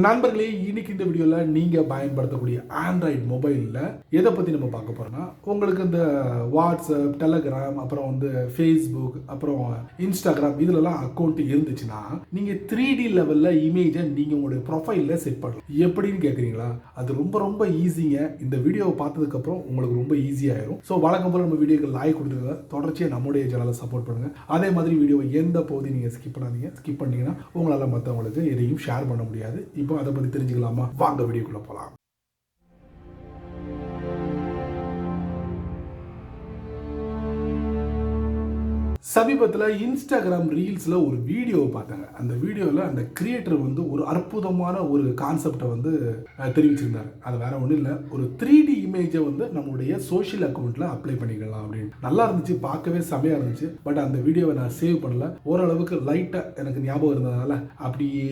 நண்பர்களே, இன்னைக்கு இந்த வீடியோவில் நீங்கள் பயன்படுத்தக்கூடிய ஆண்ட்ராய்டு மொபைலில் எதை பற்றி நம்ம பார்க்க போகிறோம்னா, உங்களுக்கு இந்த வாட்ஸ்அப், டெலகிராம், அப்புறம் வந்து ஃபேஸ்புக், அப்புறம் இன்ஸ்டாகிராம் இதிலலாம் அக்கௌண்ட் இருந்துச்சுன்னா நீங்கள் 3D லெவலில் இமேஜை நீங்கள் உங்களுடைய ப்ரொஃபைலில் செட் பண்ணலாம். எப்படின்னு கேட்குறீங்களா? அது ரொம்ப ரொம்ப ஈஸிங்க. இந்த வீடியோவை பார்த்ததுக்கப்புறம் உங்களுக்கு ரொம்ப ஈஸியாகிடும். ஸோ வழக்கம் போல் நம்ம வீடியோக்கு லைக் கொடுத்துருங்க, தொடர்ச்சியாக நம்முடைய சேனலை சப்போர்ட் பண்ணுங்கள். அதே மாதிரி வீடியோவை எந்த பகுதி நீங்கள் ஸ்கிப் பண்ணாதீங்க. ஸ்கிப் பண்ணிங்கன்னா உங்களால் மற்றவங்களுக்கு எதையும் ஷேர் பண்ண முடியாது. இப்போ அதை பத்தி தெரிஞ்சுக்கலாமா? வாங்க வீடியோக்குள்ள போலாம். சமீபத்தில் இன்ஸ்டாகிராம் ரீல்ஸில் ஒரு வீடியோவை பார்த்தாங்க. அந்த வீடியோவில் அந்த கிரியேட்டர் வந்து ஒரு அற்புதமான ஒரு கான்செப்டை வந்து தெரிவிச்சிருந்தார். அது வேற ஒன்றும் இல்லை, ஒரு 3D இமேஜை வந்து நம்மளுடைய சோஷியல் அக்கௌண்ட்டில் அப்ளை பண்ணிக்கலாம் அப்படின்னு. நல்லா இருந்துச்சு, பார்க்கவே செமையாக இருந்துச்சு. பட் அந்த வீடியோவை நான் சேவ் பண்ணல. ஓரளவுக்கு லைட்டாக எனக்கு ஞாபகம் இருந்ததுனால அப்படியே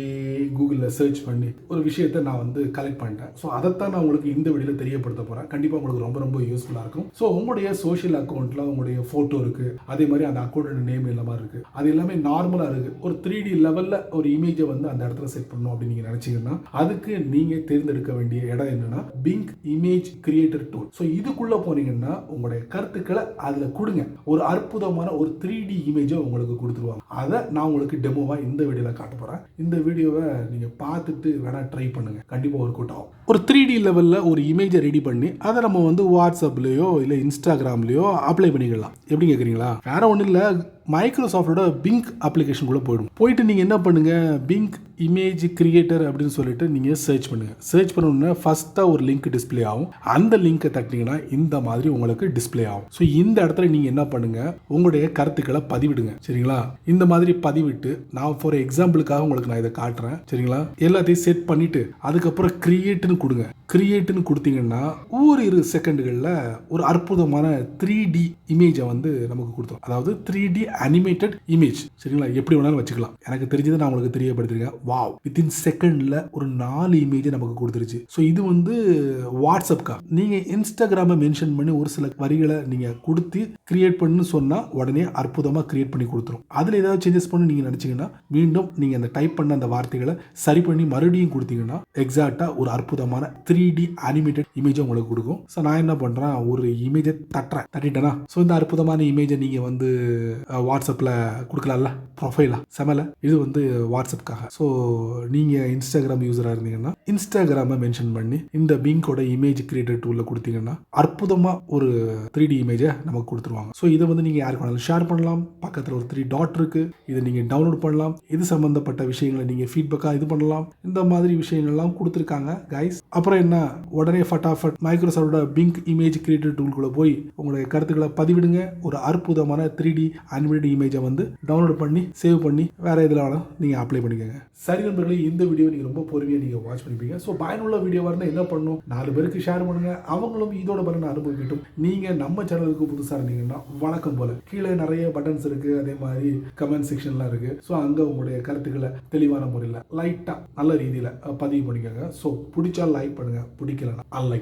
கூகுளில் சர்ச் பண்ணி ஒரு விஷயத்தை நான் வந்து கலெக்ட் பண்ணிட்டேன். ஸோ அதைத்தான் நான் உங்களுக்கு இந்த வீடியோவில் தெரியப்படுத்த போகிறேன். கண்டிப்பாக உங்களுக்கு ரொம்ப ரொம்ப யூஸ்ஃபுல்லாக இருக்கும். ஸோ உங்களுடைய சோஷியல் அக்கௌண்ட்டில் உங்களுடைய ஃபோட்டோ இருக்குது, அதே மாதிரி அந்த அக்கௌண்ட் நேம் இல்ல மாதிரி இருக்கு, அது எல்லாமே நார்மலா இருக்கு. ஒரு 3D லெவல்ல ஒரு இமேஜை வந்து அந்த இடத்துல செட் பண்ணணும் அப்படின்னு நீங்க நினைச்சீங்கன்னா அதுக்கு நீங்க தேர்ந்தெடுக்க வேண்டிய இடம் என்னன்னா pink image creator tool. So இதுக்குள்ள போனீங்கன்னா உங்களுடைய கருத்துக்களை அதுல கொடுங்க. ஒரு அற்புதமான ஒரு 3D இமேஜை உங்களுக்கு கொடுத்துருவாங்க. அதை நான் உங்களுக்கு டெமோவா இந்த வீடியோல காட்ட போறேன். இந்த வீடியோவை நீங்க பார்த்துட்டு வேணா ட்ரை பண்ணுங்க, கண்டிப்பா ஒர்க் அவுட் ஆகும். ஒரு 3D லெவல்ல ஒரு இமேஜை ரெடி பண்ணி அதை நம்ம வந்து வாட்ஸ்அப்லயோ இல்ல இன்ஸ்டாகிராம்லயோ அப்ளை பண்ணிக்கலாம். எப்படி கேக்குறீங்களா? வேற ஒன்றும் இல்லை, மைக்ரோசாஃப்டோட பிங்க் அப்ளிகேஷனுக்குள்ளே போயிட்டு நீங்கள் என்ன பண்ணுங்கள், பிங்க் இமேஜ் கிரியேட்டர் அப்படின்னு சொல்லிட்டு நீங்கள் சர்ச் பண்ணுங்கள். சர்ச் பண்ணணுன்னா ஃபஸ்ட்டாக ஒரு லிங்க் டிஸ்பிளே ஆகும். அந்த லிங்க்கை தட்டிங்கன்னா இந்த மாதிரி உங்களுக்கு டிஸ்பிளே ஆகும். ஸோ இந்த இடத்துல நீங்கள் என்ன பண்ணுங்கள், உங்களுடைய கருத்துக்களை பதிவிடுங்க. சரிங்களா? இந்த மாதிரி பதிவிட்டு நான் ஃபார் எக்ஸாம்பிளுக்காக உங்களுக்கு நான் இதை காட்டுறேன். சரிங்களா? எல்லாத்தையும் செட் பண்ணிவிட்டு அதுக்கப்புறம் கிரியேட்டுன்னு கொடுங்க. கிரியேட்டுன்னு கொடுத்தீங்கன்னா ஒரு செகண்டுகளில் ஒரு அற்புதமான 3D இமேஜை வந்து நமக்கு கொடுத்தோம். அதாவது 3D அனிமேட்டட் இமேஜ். சரிங்களா? எப்படி வேணாலும் வச்சுக்கலாம். எனக்கு தெரிஞ்சதை நான் உங்களுக்கு தெரியப்படுத்திருக்கேன். வாவ், வித்தின் செகண்ட்ல ஒரு 4 இமேஜ் நமக்கு கொடுத்துருச்சு. ஸோ இது வந்து வாட்ஸ்அப்கா. நீங்க இன்ஸ்டாகிராமை மென்ஷன் பண்ணி ஒரு சில வரிகளை நீங்க கொடுத்து கிரியேட் பண்ணு சொன்னா உடனே அற்புதமா கிரியேட் பண்ணி கொடுத்துரும். அதுல ஏதாவது சேஞ்சஸ் பண்ணி நீங்க நினைச்சீங்கன்னா மீண்டும் நீங்க அந்த டைப் பண்ண அந்த வார்த்தைகளை சரி பண்ணி மறுபடியும் கொடுத்தீங்கன்னா எக்ஸாக்டா ஒரு அற்புதமான 3D அனிமேட்டட் இமேஜ் உங்களுக்கு கொடுக்கும். ஸோ நான் என்ன பண்றேன், ஒரு இமேஜை தட்டிட்டேனா, ஸோ இந்த அற்புதமான இமேஜை நீங்க வந்து வாட்ஸ்அப்பில் கொடுக்கலாம்ல, ப்ரொஃபைலா செமல. இது வந்து வாட்ஸ்அப்காக. ஸோ நீங்கள் இன்ஸ்டாகிராம் யூஸராக இருந்தீங்கன்னா இன்ஸ்டாகிராமை மென்ஷன் பண்ணி இந்த பிங்கோட இமேஜ் கிரியேட்டர் டூலில் கொடுத்தீங்கன்னா அற்புதமாக ஒரு 3D இமேஜை நமக்கு கொடுத்துருவாங்க. ஸோ இதை வந்து நீங்கள் யாருக்கு வேணாலும் ஷேர் பண்ணலாம். பக்கத்தில் ஒரு 3 டாட் இருக்கு, இதை நீங்கள் டவுன்லோட் பண்ணலாம். இது சம்பந்தப்பட்ட விஷயங்களை நீங்கள் ஃபீட்பேக்காக இது பண்ணலாம். இந்த மாதிரி விஷயங்கள்லாம் கொடுத்துருக்காங்க கைஸ். அப்புறம் என்ன, உடனே ஃபட்டாஃபட் மைக்ரோசாஃப்டோட பிங்க் இமேஜ் கிரியேட்டர் டூலுக்குள்ளே போய் உங்களுடைய கருத்துக்களை பதிவிடுங்க. ஒரு அற்புதமான 3D அனிமேட்டட் இமேஜை வந்து டவுன்லோட் பண்ணி சேவ் பண்ணி வேற இதில் வேணாலும் நீங்கள் அப்ளை பண்ணிக்கோங்க. சரி நண்பர்களே, இந்த வீடியோ நீங்கள் ரொம்ப பொறுமையாக நீங்கள் வாட்ச் பண்ணிப்பீங்க. ஸோ பயனுள்ள வீடியோவாக இருந்தால் என்ன பண்ணணும், 4 பேருக்கு ஷேர் பண்ணுங்க. அவங்களும் இதோட பலனை அனுபவிக்கட்டும். நீங்கள் நம்ம சேனலுக்கு புதுசாக இருந்தீங்கன்னா வழக்கம் போல கீழே நிறைய பட்டன்ஸ் இருக்குது, அதே மாதிரி கமெண்ட் செக்ஷன்லாம் இருக்குது. ஸோ அங்கே உங்களுடைய கருத்துக்களை தெளிவான முறையில் லைட்டாக நல்ல ரீதியில் பதிவு பண்ணிக்கோங்க. ஸோ பிடிச்சா லைக் பண்ணுங்கள், பிடிக்கலன்னா அன்லைக்